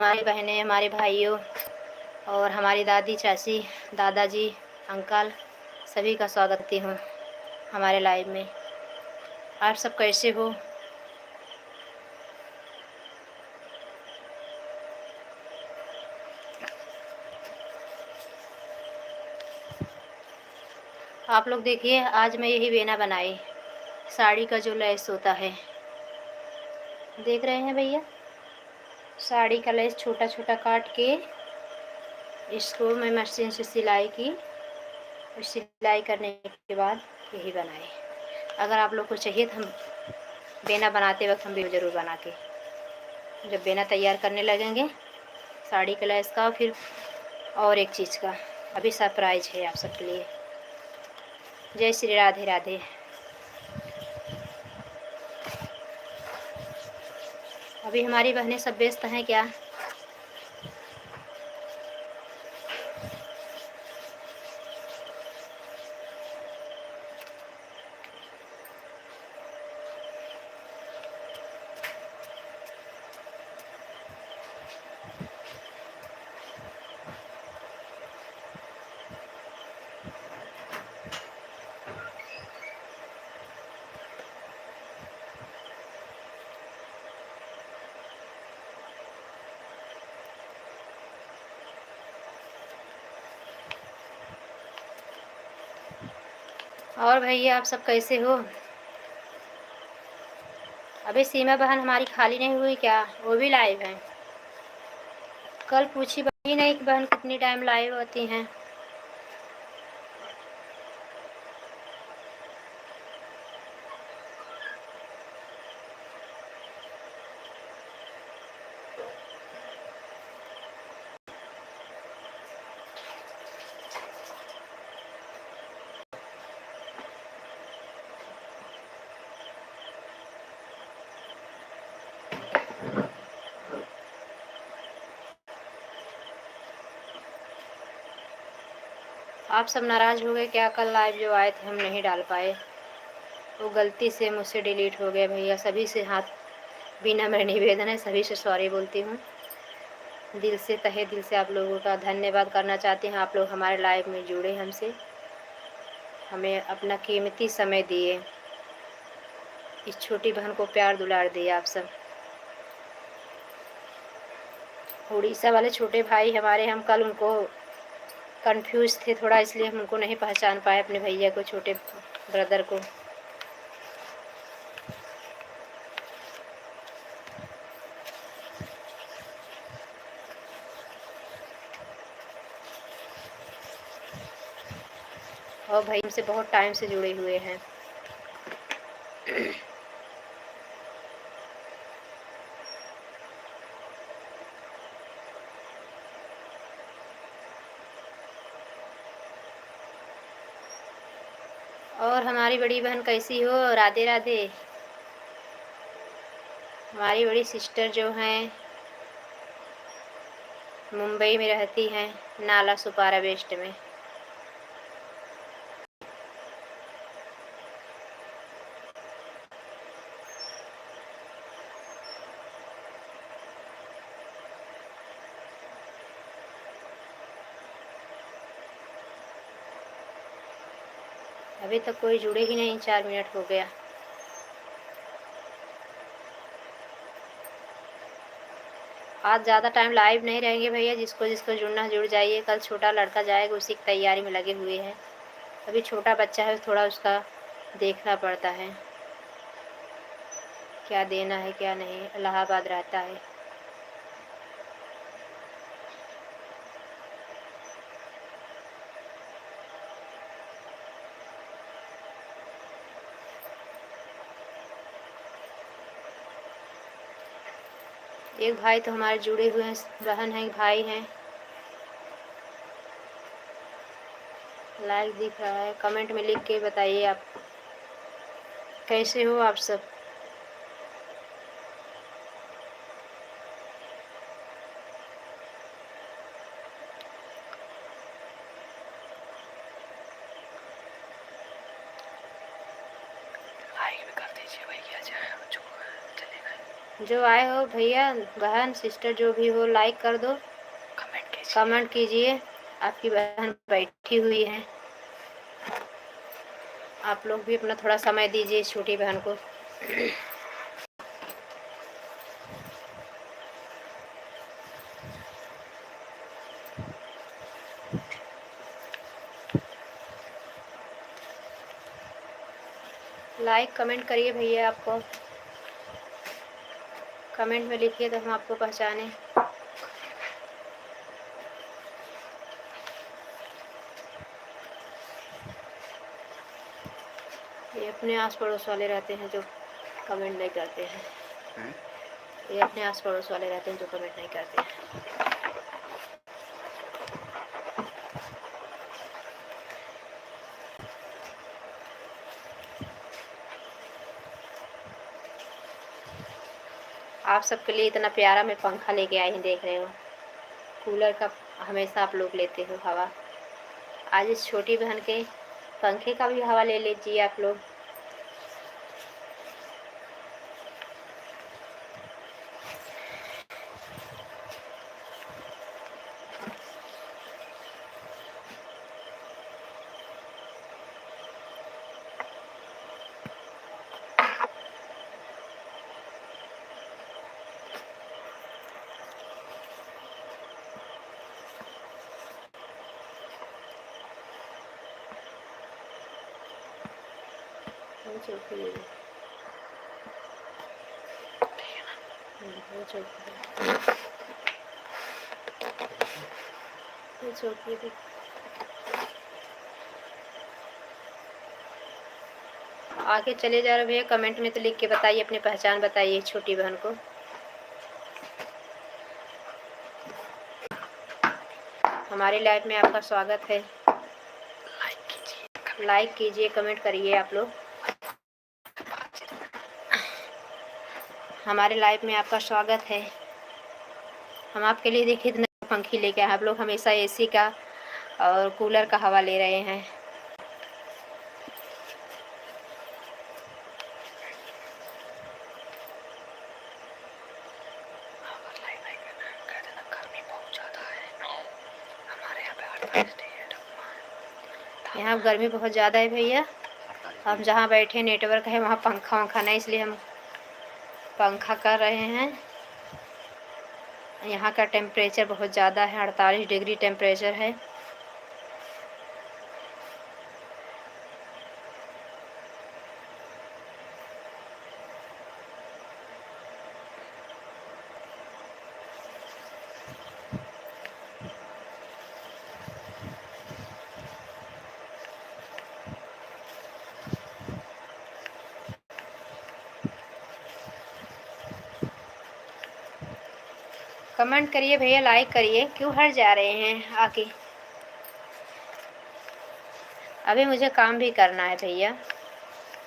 हमारी बहनें, हमारे भाइयों और हमारी दादी, चाची, दादाजी, अंकल, सभी का स्वागत करती हूँ हमारे लाइव में। आप सब कैसे हो? आप लोग देखिए, आज मैं यही बेना बनाई, साड़ी का जो लेस होता है, देख रहे हैं भैया? साड़ी का लेस छोटा छोटा काट के इसको मैं मशीन से सिलाई की, और सिलाई करने के बाद यही बनाई। अगर आप लोग को चाहिए तो हम बेना बनाते वक्त हम भी ज़रूर बना के, जब बेना तैयार करने लगेंगे साड़ी के लेस का, फिर और एक चीज़ का अभी सरप्राइज है आप सबके लिए। जय श्री राधे राधे। अभी हमारी बहनें सब व्यस्त हैं क्या? और भैया आप सब कैसे हो? अभी सीमा बहन हमारी खाली नहीं हुई क्या? वो भी लाइव हैं। कल पूछी बनी नहीं कि बहन कितनी टाइम लाइव होती हैं। आप सब नाराज़ हो गए क्या? कल लाइव जो आए थे हम नहीं डाल पाए, वो गलती से मुझसे डिलीट हो गया भैया। सभी से हाथ बिना मेरे निवेदन है, सभी से सॉरी बोलती हूँ। दिल से, तहे दिल से आप लोगों का धन्यवाद करना चाहती हूँ। आप लोग हमारे लाइव में जुड़े, हमसे, हमें अपना कीमती समय दिए, इस छोटी बहन को प्यार दुलार दिया आप सब। उड़ीसा वाले छोटे भाई हमारे, हम कल उनको कंफ्यूज थे थोड़ा, इसलिए हम उनको नहीं पहचान पाए, अपने भैया को, छोटे ब्रदर को। और भाई हमसे बहुत टाइम से जुड़े हुए हैं। और हमारी बड़ी बहन कैसी हो? राधे राधे। हमारी बड़ी सिस्टर जो हैं मुंबई में रहती हैं, नाला सुपारा वेस्ट में। अभी तक कोई जुड़े ही नहीं, 4 मिनट हो गया। आज ज़्यादा टाइम लाइव नहीं रहेंगे भैया, जिसको जिसको जुड़ना जुड़ जाइए। कल छोटा लड़का जाएगा, उसी की तैयारी में लगे हुए हैं। अभी छोटा बच्चा है, थोड़ा उसका देखना पड़ता है, क्या देना है क्या नहीं। इलाहाबाद रहता है। एक भाई तो हमारे जुड़े हुए हैं, बहन है, भाई हैं। लाइक दिख रहा है, कमेंट में लिख के बताइए आप कैसे हो आप सब। लाइक भी कर दीजिए भैया, जो चलेगा। जो आए हो भैया बहन सिस्टर जो भी हो लाइक कर दो, कमेंट कीजिए। आपकी बहन बैठी हुई है, आप लोग भी अपना थोड़ा समय दीजिए इस छोटी बहन को। लाइक कमेंट करिए भैया, आपको कमेंट में लिखिए तो हम आपको पहचाने। ये अपने आस पड़ोस वाले रहते हैं जो कमेंट नहीं करते हैं। ये अपने आस पड़ोस वाले रहते हैं जो कमेंट नहीं करते हैं। आप सबके लिए इतना प्यारा मैं पंखा लेके आई हूँ, देख रहे हो। कूलर का हमेशा आप लोग लेते हो हवा, आज इस छोटी बहन के पंखे का भी हवा ले लीजिए आप लोग। वो चौकी ले लो, वो चौकी भी। आगे चले जा रहे भैया, कमेंट में तो लिख के बताइए, अपनी पहचान बताइए छोटी बहन को। हमारी लाइफ में आपका स्वागत है। लाइक कीजिए कमेंट करिए आप लोग। हमारे लाइफ में आपका स्वागत है। हम आपके लिए देखिए इतना पंखी लेके आए, आप लोग हमेशा एसी का और कूलर का हवा ले रहे हैं। यहाँ गर्मी बहुत ज़्यादा है भैया, हम जहाँ बैठे नेटवर्क है वहाँ पंखा वंखा नहीं, इसलिए हम पंखा कर रहे हैं। यहाँ का टेम्परेचर बहुत ज़्यादा है, 48 डिग्री टेम्परेचर है। कमेंट करिए भैया, लाइक करिए, क्यों हट जा रहे हैं आके। अभी मुझे काम भी करना है भैया,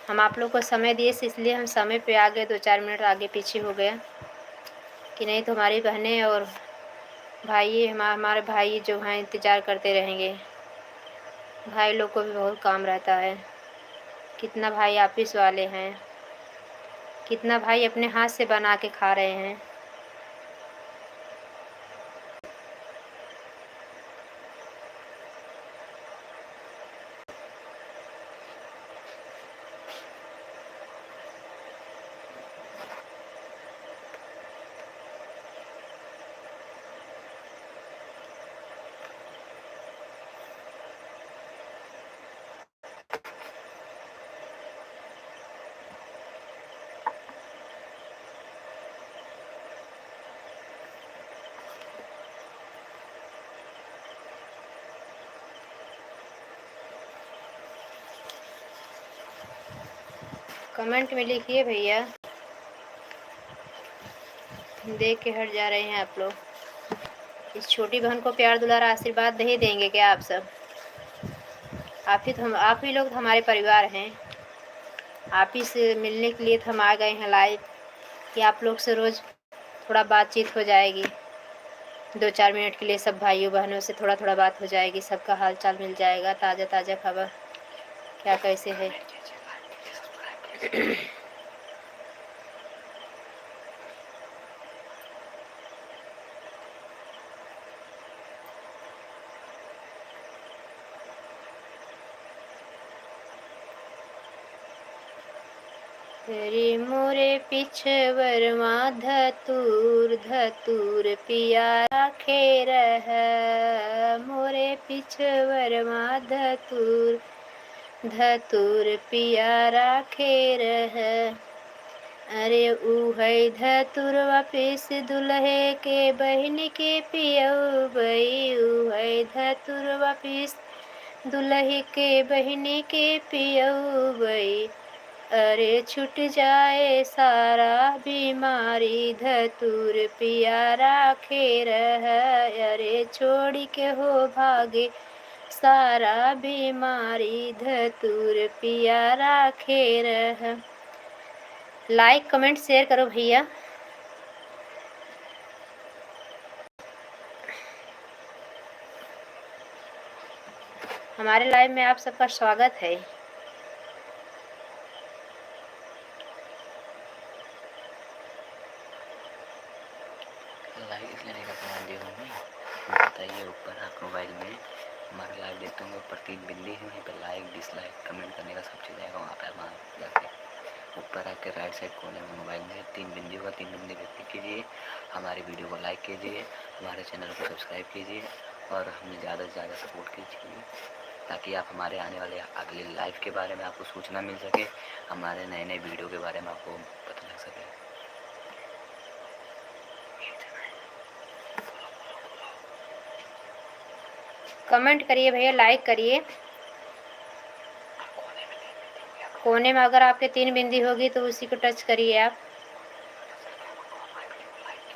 हम आप लोग को समय दिए इसलिए हम समय पे आ गए, 2-4 मिनट आगे पीछे हो गया कि नहीं तो हमारी बहनें और भाई हमारे भाई जो हैं इंतज़ार करते रहेंगे। भाई लोग को भी बहुत काम रहता है, कितना भाई ऑफिस वाले हैं, कितना भाई अपने हाथ से बना के खा रहे हैं। कमेंट में लिखिए भैया, देख के हट जा रहे हैं आप लोग। इस छोटी बहन को प्यार दुलारा आशीर्वाद नहीं देंगे क्या आप सब? आप ही लोग हमारे परिवार हैं। आप ही से मिलने के लिए तो हम आ गए हैं लाइव, कि आप लोग से रोज़ थोड़ा बातचीत हो जाएगी। 2-4 मिनट के लिए सब भाइयों बहनों से थोड़ा थोड़ा बात हो जाएगी, सबका हाल चाल मिल जाएगा, ताज़ा ताज़ा खबर क्या कैसे है। रे मोरे पिछवर माँ धतूर धतूर पिया खेर है, मोरे पिछवर माँ धतूर धतूर पिया राखे रह। अरे उहै धतुर वापिस दुल्हे के बहन के पियऊ बई, उहै धतुर वापिस दुल्हे के बहन के पियऊ बई। अरे छूट जाए सारा बीमारी धतूर पिया राखे रह, अरे छोड़ के हो भागे सारा बीमारी धतूर पिया राखे रह। लाइक कमेंट शेयर करो भैया। हमारे लाइव में आप सबका स्वागत है। लाइक इसलिए नहीं करते हैं मम्मी, बताइए ऊपर आप मोबाइल में हमारा लाइव देखते होंगे, ऊपर 3 बिंदी है, वहीं पर लाइक डिसलाइक कमेंट करने का सब चीज़ आएगा। वहाँ पर वहाँ जाके ऊपर आके राइट साइड कोने में मोबाइल में 3 बिंदी होगा, 3 बिंदी पर क्लिक कीजिए, हमारे वीडियो को लाइक कीजिए, हमारे चैनल को सब्सक्राइब कीजिए और हमें ज़्यादा से ज़्यादा सपोर्ट कीजिए, ताकि आप हमारे आने वाले अगले लाइव के बारे में आपको सूचना मिल सके, हमारे नए नए वीडियो के बारे में आपको पता लग सके। कमेंट करिए भैया, लाइक करिए। कोने में अगर आपके 3 बिंदी होगी तो उसी को टच करिए आप।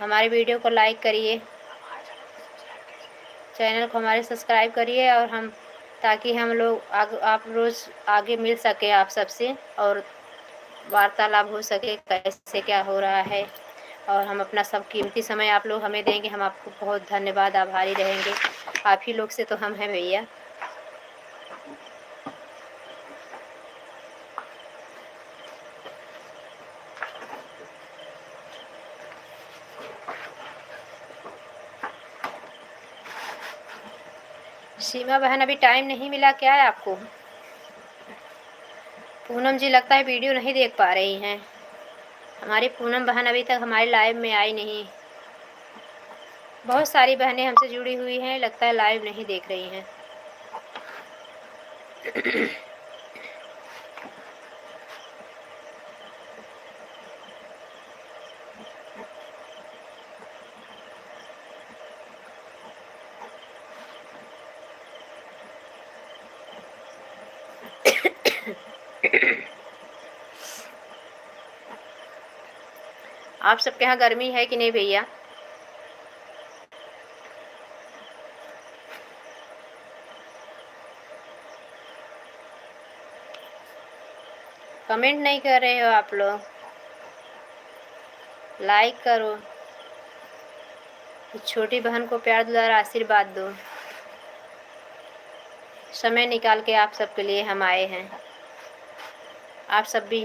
हमारे वीडियो को लाइक करिए, चैनल को हमारे सब्सक्राइब करिए और हम ताकि हम लोग आप रोज़ आगे मिल सके आप सबसे और वार्तालाप हो सके कैसे क्या हो रहा है, और हम अपना सब कीमती समय आप लोग हमें देंगे, हम आपको बहुत धन्यवाद आभारी रहेंगे। आप ही लोग से तो हम हैं भैया। सीमा बहन अभी टाइम नहीं मिला क्या है आपको? पूनम जी लगता है वीडियो नहीं देख पा रही हैं। हमारी पूनम बहन अभी तक हमारे लाइव में आई नहीं। बहुत सारी बहनें हमसे जुड़ी हुई हैं, लगता है लाइव नहीं देख रही हैं। आप सबके यहाँ गर्मी है कि नहीं भैया? कमेंट नहीं कर रहे हो आप लोग, लाइक करो, छोटी बहन को प्यार दुलार आशीर्वाद दो। समय निकाल के आप सबके लिए हम आए हैं, आप सब भी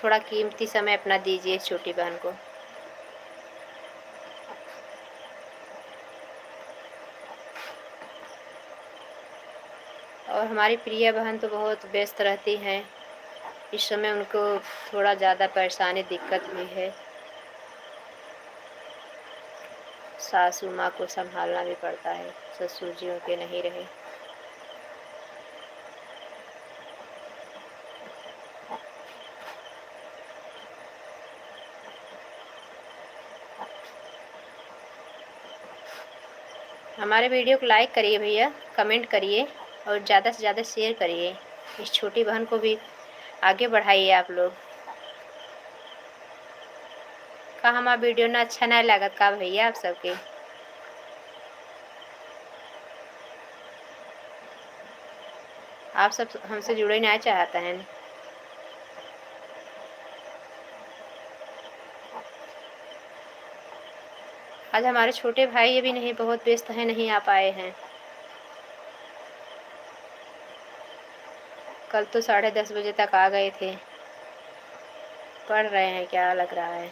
थोड़ा कीमती समय अपना दीजिए छोटी बहन को। और हमारी प्रिया बहन तो बहुत व्यस्त रहती हैं, इस समय उनको थोड़ा ज़्यादा परेशानी दिक्कत हुई है, सासू माँ को संभालना भी पड़ता है, ससुर जी उनके नहीं रहे। हमारे वीडियो को लाइक करिए भैया, कमेंट करिए और ज़्यादा से ज़्यादा शेयर करिए, इस छोटी बहन को भी आगे बढ़ाइए आप लोग। का हमारा वीडियो ना अच्छा नहीं लागत का भैया आप सबके? आप सब हमसे जुड़े नहीं चाहता है। आज हमारे छोटे भाई अभी नहीं, बहुत व्यस्त हैं, नहीं आ पाए हैं। कल तो 10:30 बजे तक आ गए थे। पढ़ रहे हैं क्या लग रहा है?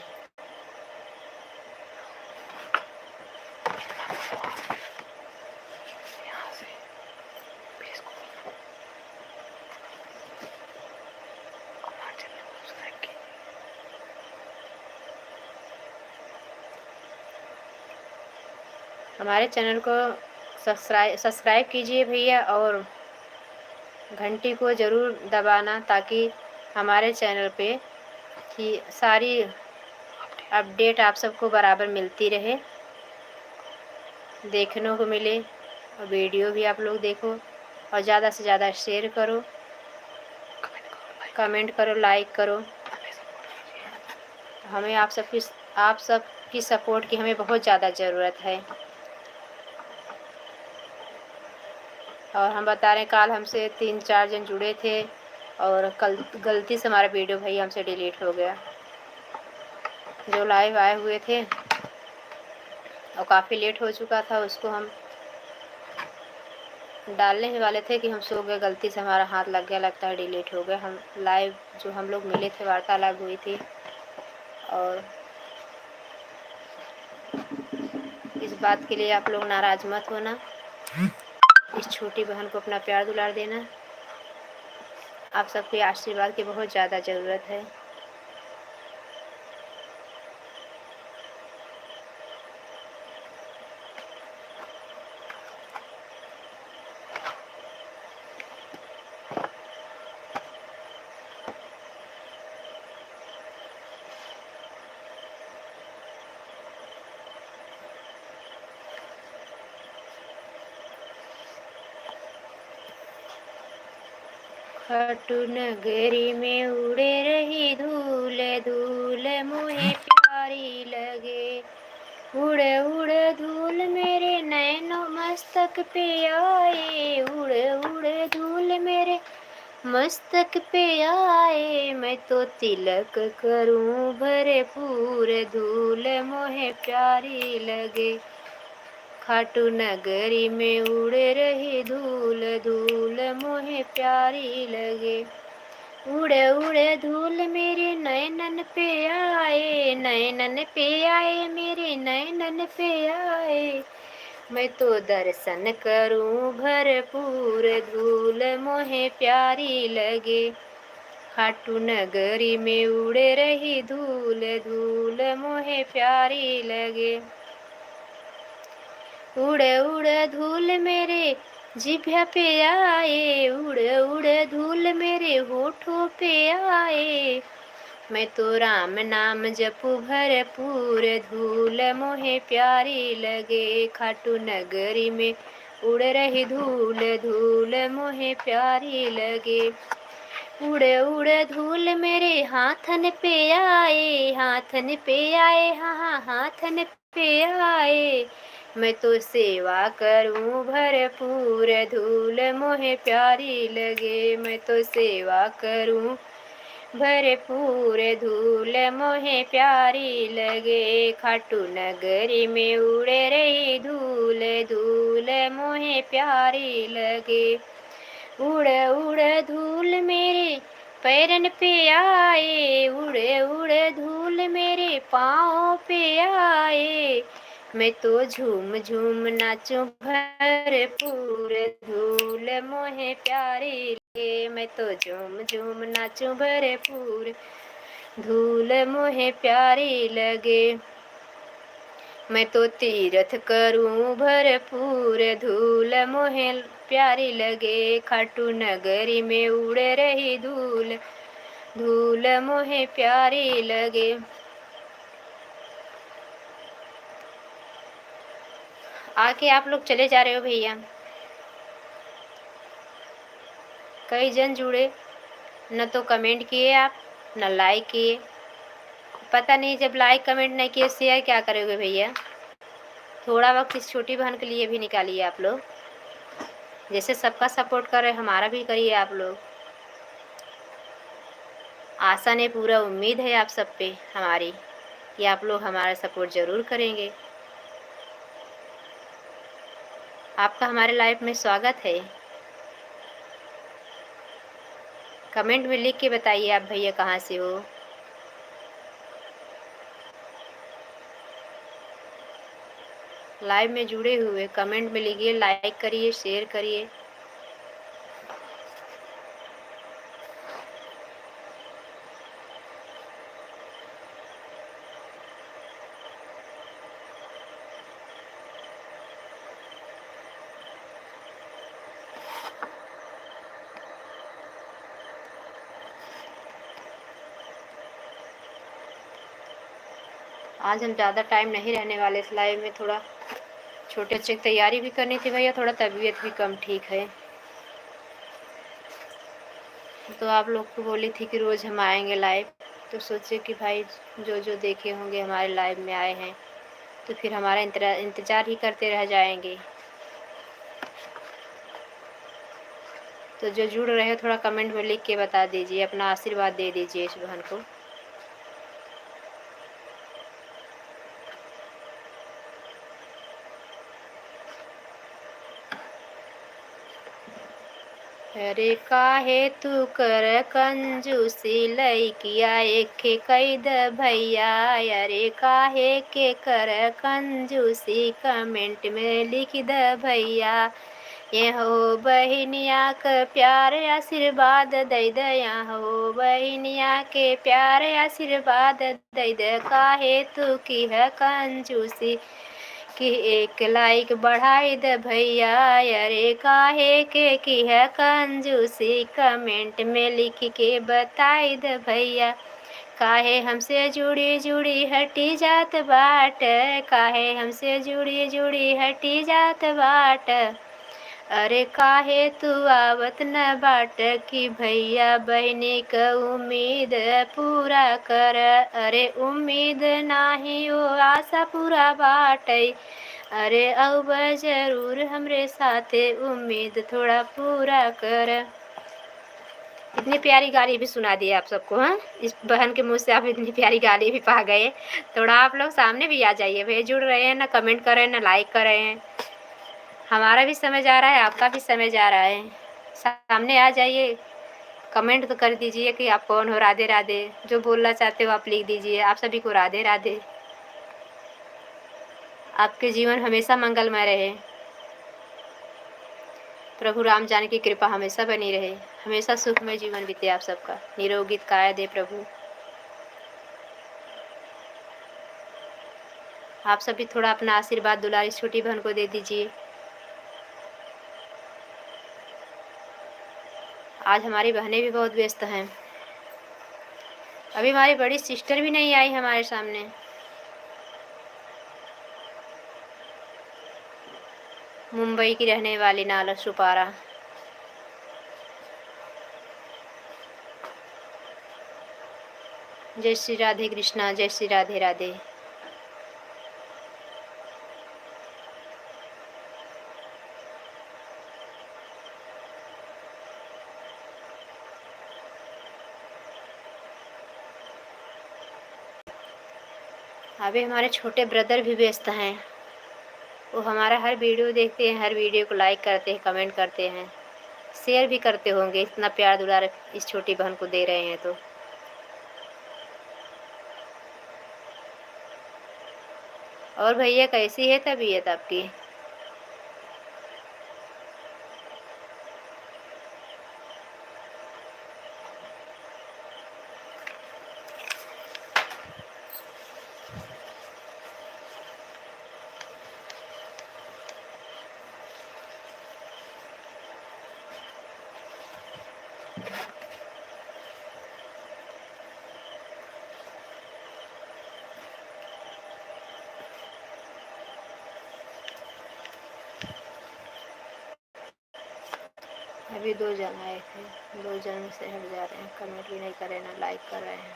हमारे चैनल को सब्सक्राइब कीजिए भैया, और घंटी को ज़रूर दबाना, ताकि हमारे चैनल पे की सारी अपडेट आप सबको बराबर मिलती रहे, देखने को मिले। और वीडियो भी आप लोग देखो, और ज़्यादा से ज़्यादा शेयर करो, कमेंट करो, लाइक करो। हमें आप सबकी सपोर्ट की हमें बहुत ज़्यादा ज़रूरत है। और हम बता रहे हैं, कल हमसे 3-4 जन जुड़े थे, और कल गलती से हमारा वीडियो भाई हमसे डिलीट हो गया। जो लाइव आए हुए थे और काफ़ी लेट हो चुका था, उसको हम डालने ही वाले थे कि हम सो गए, गलती से हमारा हाथ लग गया, लगता है डिलीट हो गया। हम लाइव जो हम लोग मिले थे, वार्तालाप हुई थी, और इस बात के लिए आप लोग नाराज़ मत होना। इस छोटी बहन को अपना प्यार दुलार देना। आप सबके आशीर्वाद की बहुत ज़्यादा ज़रूरत है। खाटू नगरी में उड़े रही धूल, धूल मुझे प्यारी लगे। उड़े उड़े धूल मेरे नैनो मस्तक पे आए, उड़े उड़े धूल मेरे मस्तक पे आए। मैं तो तिलक करूं भरपूर, धूल मोहे प्यारी लगे। खाटू नगरी में उड़े रही धूल, धूल मोहे प्यारी लगे। उड़े उड़े धूल मेरे नैनन पे आए, नैनन पे आए, मेरे नैनन पे आए। मैं तो दर्शन करूं भरपूर, धूल मोहे प्यारी लगे। खाटू नगरी में उड़े रही धूल, धूल मोहे प्यारी लगे। उड़े उड़े धूल मेरे जिभ्या पे आए, उड़े उड़े धूल मेरे होठों पे आए। मैं तो राम नाम जपू भरपूर, धूल मोहे प्यारी लगे। खाटू नगरी में उड़ रही धूल, धूल मोहे प्यारी लगे। उड़े उड़े धूल मेरे हाथन पे आए, हाथन पे आए, हाँ हाँ हाथन पे आए। मैं तो सेवा करूं भरपूर, धूल मोहे प्यारी लगे। मैं तो सेवा करूं भरपूर, धूल मोहे प्यारी लगे। खाटू नगरी में उड़े रही धूल, धूल मोहे प्यारी लगे। उड़े उड़े धूल मेरे पैरन पे आए, उड़े उड़े धूल मेरे पाँव पे आए। मैं तो झूम झूम नाचूं भरपूर, धूल मोहे प्यारी लगे। मैं तो झूम झूम नाचूं भरपूर, धूल मोहे प्यारी लगे। मैं तो तीरथ करूं भरपूर, धूल मोहे प्यारी लगे। खाटू नगरी में उड़े रही धूल, धूल मोहे प्यारी लगे। आके आप लोग चले जा रहे हो भैया, कई जन जुड़े, न तो कमेंट किए आप, न लाइक किए। पता नहीं, जब लाइक कमेंट नहीं किए, शेयर क्या करोगे भैया। थोड़ा वक्त इस छोटी बहन के लिए भी निकालिए आप लोग। जैसे सबका सपोर्ट कर रहे, हमारा भी करिए आप लोग। आशा ने पूरा उम्मीद है आप सब पे हमारी, कि आप लोग हमारा सपोर्ट ज़रूर करेंगे। आपका हमारे लाइफ में स्वागत है। कमेंट में लिख के बताइए आप भैया कहाँ से हो। लाइव में जुड़े हुए कमेंट में लिखिए, लाइक करिए, शेयर करिए। आज हम ज़्यादा टाइम नहीं रहने वाले इस लाइव में, थोड़ा छोटे बच्चे की तैयारी भी करनी थी भैया, थोड़ा तबीयत भी कम ठीक है। तो आप लोग को बोली थी कि रोज़ हम आएंगे लाइव, तो सोचे कि भाई जो जो देखे होंगे हमारे लाइव में आए हैं तो फिर हमारा इंतज़ार ही करते रह जाएंगे। तो जो जुड़ रहे हो थोड़ा कमेंट में लिख के बता दीजिए, अपना आशीर्वाद दे दीजिए इस बहन को। अरे काहे तू कर कंजूसी लइकिया एखे कई द भैया, अरे काहे के कर कंजूसी कमेंट में लिख द भैया। ये हो बहिनिया के प्यार आशीर्वाद दे द, यहाँ हो बहिनिया के प्यार आशीर्वाद दे द। काहे तू की है कंजूसी कि एक लाइक बढ़ाई दे भैया, अरे काहे के की है कंजूसी कमेंट में लिख के बताई दे भैया। काहे हमसे जुड़ी जुड़ी हटी जात बाट, काहे हमसे जुड़ी जुड़ी हटी जात बाट। अरे काहे तू आवत न बाट कि भैया बहनी क उम्मीद पूरा कर, अरे उम्मीद नाही ओ आशा पूरा बाटै। अरे अब जरूर हमरे साथे उम्मीद थोड़ा पूरा कर। इतनी प्यारी गाली भी सुना दी आप सबको। हाँ, इस बहन के मुंह से आप इतनी प्यारी गाली भी पा गए। थोड़ा आप लोग सामने भी आ जाइए भैया, जुड़ रहे हैं ना, कमेंट कर रहे हैं ना, लाइक कर रहे हैं। हमारा भी समय जा रहा है, आपका भी समय जा रहा है। सामने आ जाइए, कमेंट तो कर दीजिए कि आप कौन हो। राधे राधे, जो बोलना चाहते हो आप लिख दीजिए। आप सभी को राधे राधे। आपके जीवन हमेशा मंगलमय रहे, प्रभु राम जान की कृपा हमेशा बनी रहे, हमेशा सुखमय जीवन बीते आप सबका। निरोगी काया दे प्रभु। आप सभी थोड़ा अपना आशीर्वाद दुलारी छोटी बहन को दे दीजिए। आज हमारी बहनें भी बहुत व्यस्त हैं। अभी हमारी बड़ी सिस्टर भी नहीं आई हमारे सामने। मुंबई की रहने वाली नाला सुपारा। जय श्री राधे कृष्णा, जय श्री राधे राधे। अभी हमारे छोटे ब्रदर भी व्यस्त हैं। वो हमारा हर वीडियो देखते हैं, हर वीडियो को लाइक करते हैं, कमेंट करते हैं, शेयर भी करते होंगे। इतना प्यार दुलार इस छोटी बहन को दे रहे हैं तो। और भैया कैसी है तबीयत आपकी? अभी 2 जन आए थे, 2 जन से हट जा रहे हैं, कमेंट भी नहीं कर रहे ना लाइक कर रहे हैं।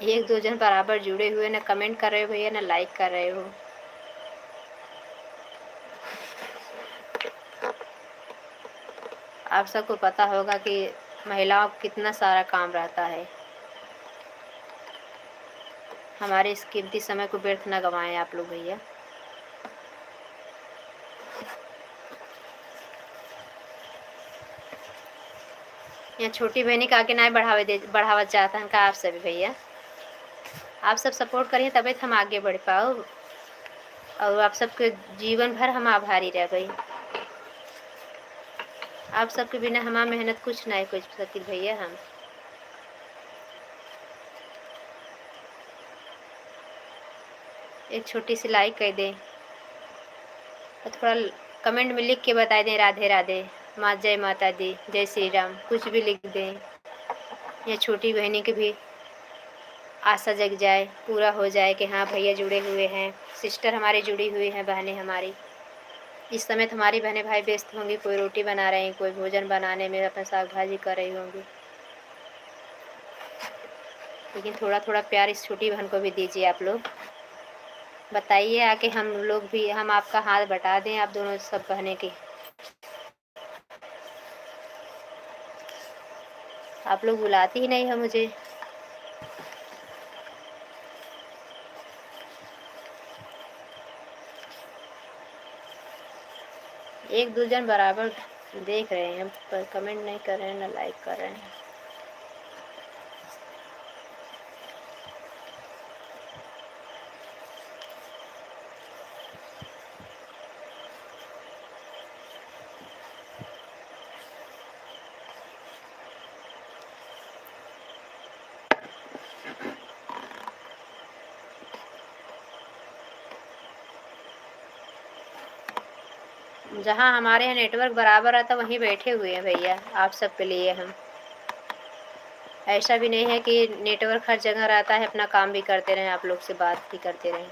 एक 2 जन बराबर जुड़े हुए, ना कमेंट कर रहे हो भैया, ना लाइक कर रहे हो। आप सबको पता होगा कि महिलाओं को कितना सारा काम रहता है। हमारे इस कीमती समय को व्यर्थ ना गंवाएं आप लोग भैया। यहाँ छोटी बहनी का आगे ना बढ़ावा चाहता है का आप सभी भैया। आप सब सपोर्ट करिए तभी हम आगे बढ़ पाओ, और आप सबके जीवन भर हम आभारी रह गई। आप सबके बिना हमारा मेहनत कुछ नहीं कुछ सकी भैया। हम एक छोटी सी लाइक कर दें और थोड़ा कमेंट में लिख के बता दें राधे राधे। माँ जय माता दी, जय श्री राम, कुछ भी लिख दें, या छोटी बहनी की भी आशा जग जाए, पूरा हो जाए कि हाँ भैया जुड़े हुए हैं, सिस्टर हमारी जुड़ी हुई हैं, बहनें हमारी। इस समय हमारी बहनें भाई व्यस्त होंगी, कोई रोटी बना रही हैं, कोई भोजन बनाने में अपना साग भाजी कर रही होंगी, लेकिन थोड़ा थोड़ा प्यार इस छोटी बहन को भी दीजिए आप लोग। बताइए आके, हम लोग भी, हम आपका हाथ बटा दें, आप दोनों सब बहनें की। आप लोग बुलाती ही नहीं है मुझे। एक दो जन बराबर देख रहे हैं पर कमेंट नहीं कर रहे हैं, ना लाइक कर रहे हैं। जहाँ हमारे यहाँ नेटवर्क बराबर आता वहीं बैठे हुए हैं भैया, आप सब के लिए हम। ऐसा भी नहीं है कि नेटवर्क हर जगह रहता है, अपना काम भी करते रहें, आप लोग से बात भी करते रहें।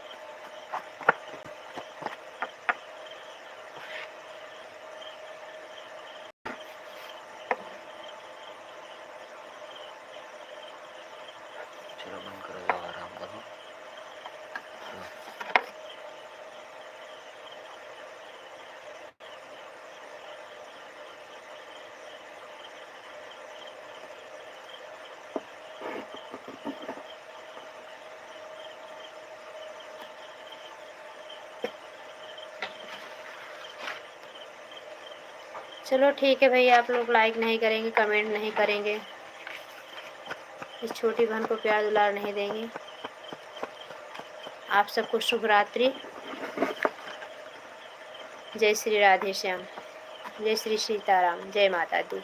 चलो बंद करो, जाओ आराम करो। चलो ठीक है भैया, आप लोग लाइक नहीं करेंगे, कमेंट नहीं करेंगे, इस छोटी बहन को प्यार दुलार नहीं देंगे। आप सबको शुभ रात्रि। जय श्री राधे श्याम, जय श्री सीताराम, जय माता दी।